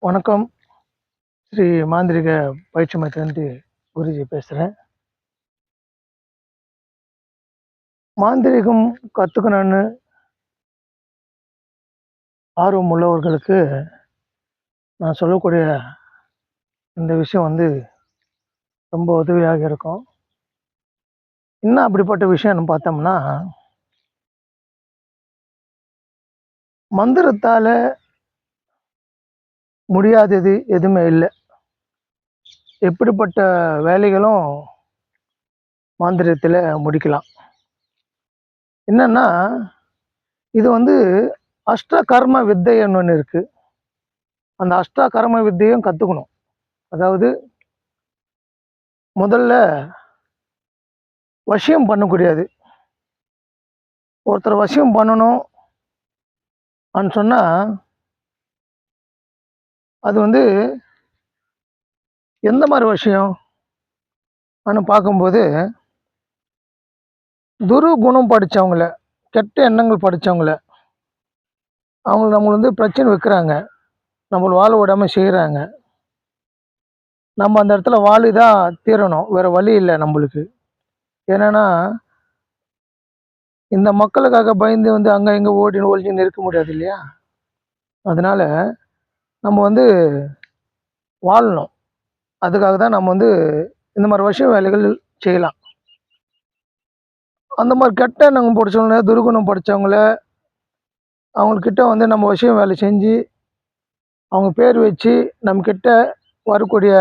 வணக்கம். ஸ்ரீ மாந்திரிக பயிற்சி மையத்திலிருந்து குருஜி பேசுகிறேன். மாந்திரீகம் கற்றுக்கணுன்னு ஆர்வம் உள்ளவர்களுக்கு நான் சொல்லக்கூடிய இந்த விஷயம் ரொம்ப உதவியாக இருக்கும். என்ன அப்படிப்பட்ட விஷயம்னு பார்த்தோம்னா, மந்திரத்தால் முடியாதது எதுவுமே இல்லை. எப்படிப்பட்ட வேலைகளும் மாந்திரத்தில் முடிக்கலாம். என்னன்னா, இது அஷ்ட கர்ம வித்தைன்னு ஒன்று இருக்குது. அந்த அஷ்ட கர்ம வித்தையும் கற்றுக்கணும். அதாவது முதல்ல வசியம் பண்ணக்கூடியது. ஒருத்தர் வசியம் பண்ணணும் சொன்னால் அது எந்த மாதிரி விஷயம் பார்க்கும்போது, துருகுணம் படித்தவங்கள, கெட்ட எண்ணங்கள் படித்தவங்கள, அவங்க நம்மளை பிரச்சனை வைக்கிறாங்க, நம்மளை வாழ விடாமல் செய்கிறாங்க. நம்ம அந்த இடத்துல வாழி தான் தீரணும், வேறு வழி இல்லை நம்மளுக்கு. ஏன்னா இந்த மக்களுக்காக பயந்து அங்கே இங்கே ஒழிஞ்சுன்னு இருக்க முடியாது இல்லையா? அதனால் நம்ம வாழணும். அதுக்காக தான் நம்ம இந்த மாதிரி விஷய வேலைகள் செய்யலாம். அந்த மாதிரி கெட்ட எண்ணங்கள் படித்தவங்கள, துர்குணம் படித்தவங்கள, அவங்கக்கிட்ட நம்ம விஷயம் வேலை செஞ்சு அவங்க பேர் வச்சு நம்மக்கிட்ட வரக்கூடிய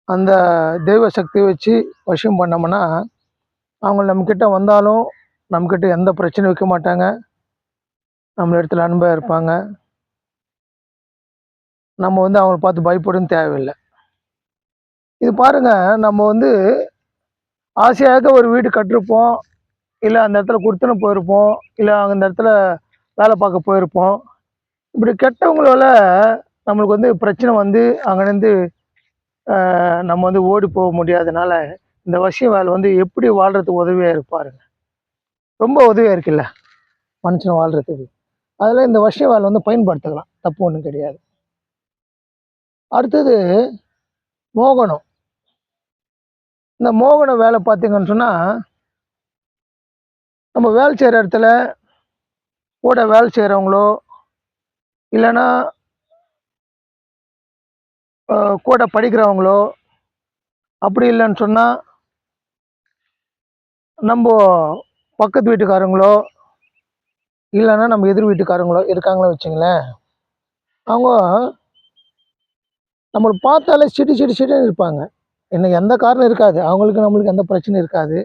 அந்த தெய்வ சக்தியை வச்சு வசியம் பண்ணோம்னா, அவங்க நம்மக்கிட்ட வந்தாலும் நம்மக்கிட்ட எந்த பிரச்சனையும் வைக்க மாட்டாங்க. நம்ம இடத்துல அன்பாக இருப்பாங்க. நம்ம அவங்கள பார்த்து பயப்படவும் தேவையில்லை. இது பாருங்கள், நம்ம ஆசையாக ஒரு வீடு கட்டிருப்போம், இல்லை அந்த இடத்துல கொடுத்துன்னு போயிருப்போம், இல்லை அந்த இடத்துல வேலை பார்க்க போயிருப்போம். இப்படி கெட்டவங்களால நம்மளுக்கு பிரச்சனை அங்கேருந்து நம்ம ஓடி போக முடியாதனால, இந்த வசிய வேலை எப்படி வாழ்கிறதுக்கு உதவியாக இருப்பாருங்க. ரொம்ப உதவியாக இருக்குல்ல மனுஷன் வாழ்கிறதுக்கு. அதில் இந்த வசிய வேலை பயன்படுத்திக்கலாம், தப்பு ஒன்றும் கிடையாது. அடுத்தது மோகனம். இந்த மோகன வேலை பார்த்தீங்கன்னு சொன்னால், நம்ம வேலை செய்கிற இடத்துல கூட வேலை செய்கிறவங்களோ, இல்லைன்னா கூட படிக்கிறவங்களோ, அப்படி இல்லைன்னு சொன்னால் நம்ம பக்கத்து வீட்டுக்காரங்களோ, இல்லைன்னா நம்ம எதிர் வீட்டுக்காரங்களோ இருக்காங்களோ வச்சுங்களேன், அவங்க நம்மளை பார்த்தாலே சிட்டு இருப்பாங்க. எனக்கு எந்த காரணம் இருக்காது, அவங்களுக்கு நம்மளுக்கு எந்த பிரச்சனையும் இருக்காது.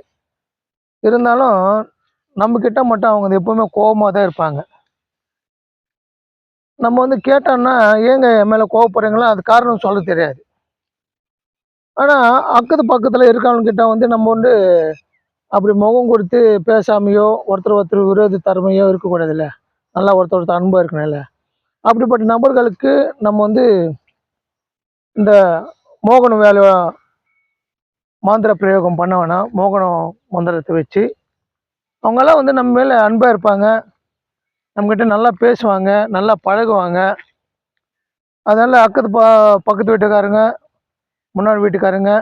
இருந்தாலும் நம்மக்கிட்ட மட்டும் அவங்க எப்போவுமே கோபமாக தான் இருப்பாங்க. நம்ம கேட்டோம்னா, ஏங்க என் மேலே கோவப்படுறீங்களா, அது காரணம் சொல்ல தெரியாது. ஆனால் அக்கத்து பக்கத்தில் இருக்கிறவங்கக்கிட்ட நம்ம அப்படி முகம் கொடுத்து பேசாமையோ, ஒருத்தர் விரோத தன்மையோ இருக்கக்கூடாதுல்ல. நல்லா ஒருத்தர் அன்பாக இருக்கணும்ல. அப்படிப்பட்ட நபர்களுக்கு நம்ம இந்த மோகன வேலை மாந்திர பிரயோகம் பண்ண வேணாம். மோகனம் மந்திரத்தை வச்சு அவங்கெல்லாம் நம்ம மேலே அன்பாக இருப்பாங்க, நம்மக்கிட்ட நல்லா பேசுவாங்க, நல்லா பழகுவாங்க. அதனால் பக்கத்து வீட்டுக்காரங்க, முன்னாடி வீட்டுக்காரங்க,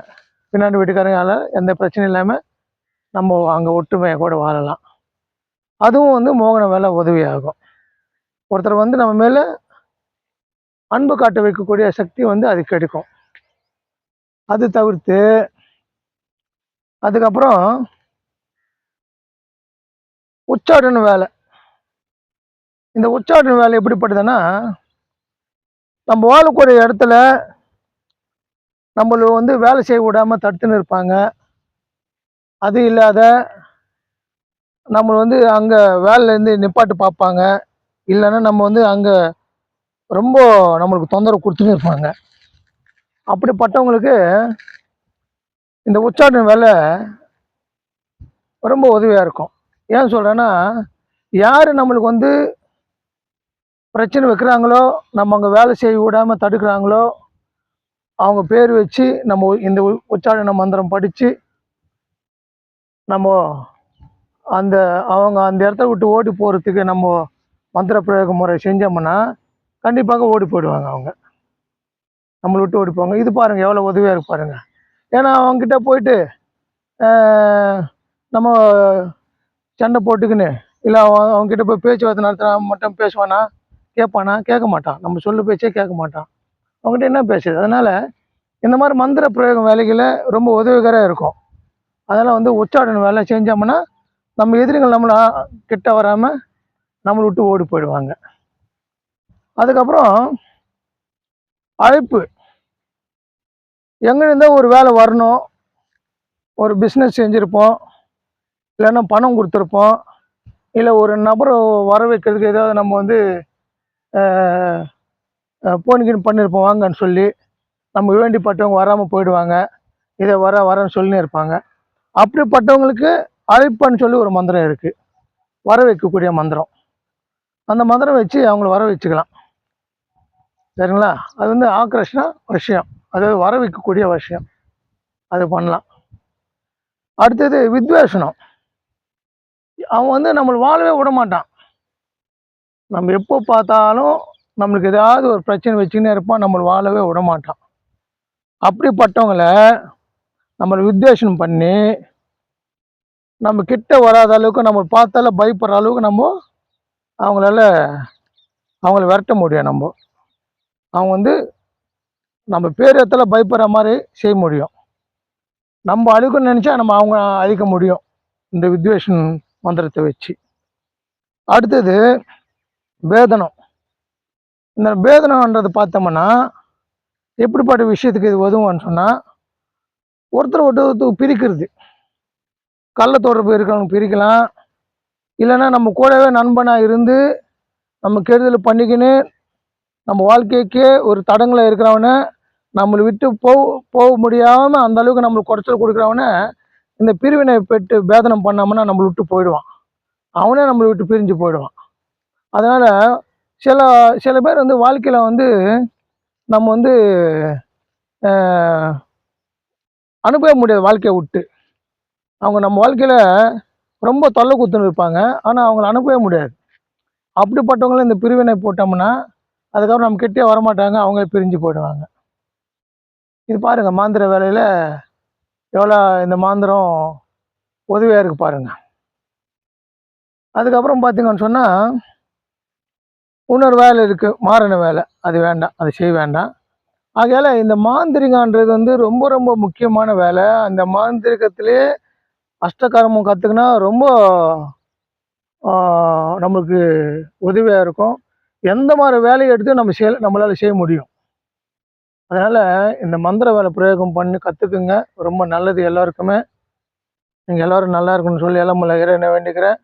பின்னாடி வீட்டுக்காரங்க எந்த பிரச்சனையும் இல்லாமல் நம்ம அங்கே ஒற்றுமையாக கூட வாழலாம். அதுவும் மோகன வேலை உதவியாகும். ஒருத்தர் நம்ம மேலே அன்பு காட்ட வைக்கக்கூடிய சக்தி அது கிடைக்கும். அது தவிர்த்து அதுக்கப்புறம் உச்சாடன வேலை. இந்த உச்சாடன வேலை எப்படிப்பட்டதுன்னா, நம்ம வாழக்கூடிய இடத்துல நம்மள வேலை செய்ய விடாமல் தடுத்துன்னு இருப்பாங்க. அது இல்லாத நம்மளை அங்கே வேலையிலேருந்து நிப்பாட்டு பார்ப்பாங்க. இல்லைன்னா நம்ம அங்கே ரொம்ப நம்மளுக்கு தொந்தரவு கொடுத்துன்னு இருப்பாங்க. அப்படிப்பட்டவங்களுக்கு இந்த உச்சாடன வேலை ரொம்ப உதவியாக இருக்கும். ஏன் சொல்கிறேன்னா, யார் நம்மளுக்கு பிரச்சனை வைக்கிறாங்களோ, நம்ம அங்கே வேலை செய்ய விடாமல் தடுக்கிறாங்களோ, அவங்க பேர் வச்சு நம்ம இந்த உச்சாடன மந்திரம் படித்து நம்ம அவங்க அந்த இடத்த விட்டு ஓடி போகிறதுக்கு நம்ம மந்திர பிரயோக முறை செஞ்சோம்னா, கண்டிப்பாக ஓடி போயிடுவாங்க அவங்க. நம்மள விட்டு ஓடி போவாங்க. இது பாருங்கள் எவ்வளோ உதவியாக இருக்கு பாருங்கள். ஏன்னா அவங்ககிட்ட போயிட்டு நம்ம சண்டை போட்டுக்கின்னு இல்லை அவங்ககிட்ட போய் பேச்சுவார்த்தை நடத்தினா மட்டும் பேசுவானா, கேட்பானா? கேட்க மாட்டான். நம்ம சொல்லு பேச்சே கேட்க மாட்டான். அவங்ககிட்ட என்ன பேசுறது? அதனால் இந்த மாதிரி மந்திர பிரயோகம் வேலைகளை ரொம்ப உதவிகரமாக இருக்கும். அதெல்லாம் வந்து உச்சாடன வேலை செஞ்சோம்னா நம்ம எதிரிகள் நம்மளை கிட்ட வராமல் நம்மளை விட்டு ஓடி போயிடுவாங்க. அதுக்கப்புறம் அழைப்பு. எங்கேருந்தோ ஒரு வேலை வரணும், ஒரு பிஸ்னஸ் செஞ்சுருப்போம், இல்லைன்னா பணம் கொடுத்துருப்போம், இல்லை ஒரு நபரை வர வைக்கிறதுக்கு ஏதாவது நம்ம வந்து போன்கின்னு பண்ணியிருப்போம் வாங்கன்னு சொல்லி. நம்ம வேண்டிப்பட்டவங்க வராமல் போயிடுவாங்க. இதை வரேன்னு சொல்லினே இருப்பாங்க. அப்படிப்பட்டவங்களுக்கு அழைப்புன்னு சொல்லி ஒரு மந்திரம் இருக்குது, வர வைக்கக்கூடிய மந்திரம். அந்த மந்திரம் வச்சு அவங்கள வர வச்சுக்கலாம். சரிங்களா? அது வந்து ஆக்ரஷ்னா விஷயம், அதாவது வர வைக்கக்கூடிய விஷயம், அது பண்ணலாம். அடுத்தது வித்வேஷனம். அவன் வந்து நம்மளை வாழவே விட மாட்டான். நம்ம எப்போ பார்த்தாலும் நம்மளுக்கு ஏதாவது ஒரு பிரச்சனை வச்சுக்கினே இருப்பான், நம்மளை வாழவே விட மாட்டான். அப்படிப்பட்டவங்களை நம்மளை வித்வேஷனம் பண்ணி நம்ம கிட்ட வராத அளவுக்கு, நம்ம பார்த்தால பயப்படுற அளவுக்கு நம்ம அவங்கள விரட்ட முடியும். அவங்க வந்து நம்ம பேரத்தில் பயப்படுற மாதிரி செய்ய முடியும். நம்ம அழிக்கணும்னு நினச்சா நம்ம அவங்க அழிக்க முடியும் இந்த வித்வேஷன் மந்திரத்தை வச்சு. அடுத்தது வேதனம். இந்த வேதனன்றது பார்த்தோம்னா எப்படிப்பட்ட விஷயத்துக்கு இது உதவும்னு சொன்னால், ஒருத்தர் பிரிக்கிறது. கள்ள தொடர்பு இருக்கிறவங்க பிரிக்கலாம், இல்லைன்னா நம்ம கூடவே நண்பனாக இருந்து நம்ம கெடுதல் பண்ணிக்கின்னு நம்ம வாழ்க்கைக்கே ஒரு தடங்களை இருக்கிறவனை நம்மளை விட்டு போக முடியாமல் அந்த அளவுக்கு நம்மளுக்கு குறைச்சல் கொடுக்குறவனை இந்த பிரிவினை பெற்று வேதனம் பண்ணாமன்னா நம்மளை விட்டு போயிடுவான். அவனே நம்மளை விட்டு பிரிஞ்சு போயிடுவான். அதனால் சில பேர் வந்து வாழ்க்கையில் வந்து நம்ம வந்து அனுப்பவே முடியாது வாழ்க்கையை விட்டு. அவங்க நம்ம வாழ்க்கையில் ரொம்ப தொல்லை குத்துன்னு இருப்பாங்க, ஆனால் அவங்கள அனுப்பவே முடியாது. அப்படிப்பட்டவங்களும் இந்த பிரிவினை போட்டோம்னா அதுக்கப்புறம் நம்ம கிட்டே வரமாட்டாங்க, அவங்க பிரிஞ்சு போயிடுவாங்க. இது பாருங்கள் மாந்திர வேலையில் எவ்வளோ இந்த மாந்திரம் உதவியாக இருக்குது பாருங்கள். அதுக்கப்புறம் பார்த்தீங்கன்னு சொன்னால் இன்னொரு வேலை இருக்குது, மாறின வேலை. அது வேண்டாம், அது செய்ய வேண்டாம். ஆகையால் இந்த மாந்திரிகன்றது வந்து ரொம்ப ரொம்ப முக்கியமான வேலை. அந்த மாந்திரிகத்திலே அஷ்டகர்மம் கற்றுக்கினா ரொம்ப நம்மளுக்கு உதவியாக இருக்கும். எந்த மாதிரி வேலையை எடுத்து நம்மளால் செய்ய முடியும். அதனால் இந்த மந்திர வேலை பிரயோகம் பண்ணி கற்றுக்குங்க, ரொம்ப நல்லது எல்லாருக்குமே. நீங்கள் எல்லோரும் நல்லா இருக்குன்னு சொல்லி எல்லாம் இறைவனை வேண்டிக்கிறேன்.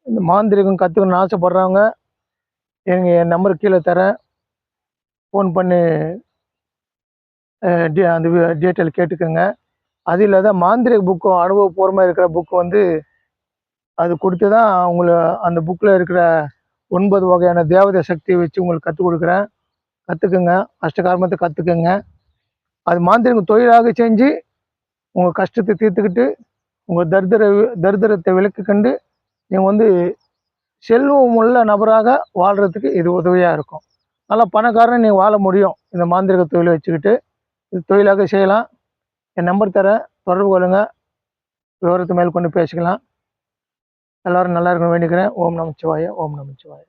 இந்த மாந்திரிகம் கற்றுக்கணுன்னு ஆசைப்பட்றவங்க என் நம்பர் கீழே தரேன், ஃபோன் பண்ணி அந்த டீட்டெயில் கேட்டுக்கோங்க. அது இல்லாத மாந்திரிக புக்கும் அனுபவபூர்வமாக இருக்கிற புக்கு வந்து அது கொடுத்து தான் அவங்கள அந்த புக்கில் இருக்கிற 9 வகையான தேவதை சக்தியை வச்சு உங்களுக்கு கற்றுக் கொடுக்குறேன். கற்றுக்குங்க, அஷ்டகர்மத்தை கற்றுக்குங்க. அது மாந்திரிகம் தொழிலாக செஞ்சு உங்கள் கஷ்டத்தை தீர்த்துக்கிட்டு உங்கள் தரித்திரத்தை விலக்கு கண்டு நீங்கள் வந்து செல்வம் உள்ள நபராக வாழ்கிறதுக்கு இது உதவியாக இருக்கும். நல்லா பணக்காரன் நீங்கள் வாழ முடியும் இந்த மாந்திரிக தொழிலை வச்சுக்கிட்டு. இது தொழிலாக செய்யலாம். என் நம்பர் தரேன், தொடர்பு கொள்ளுங்கள், விவரத்தை மேல் கொண்டு பேசிக்கலாம். எல்லோரும் நல்லா இருக்கணும்னு வேண்டிக்கிறேன். ஓம் நமச்சிவாய, ஓம் நமச்சிவாய.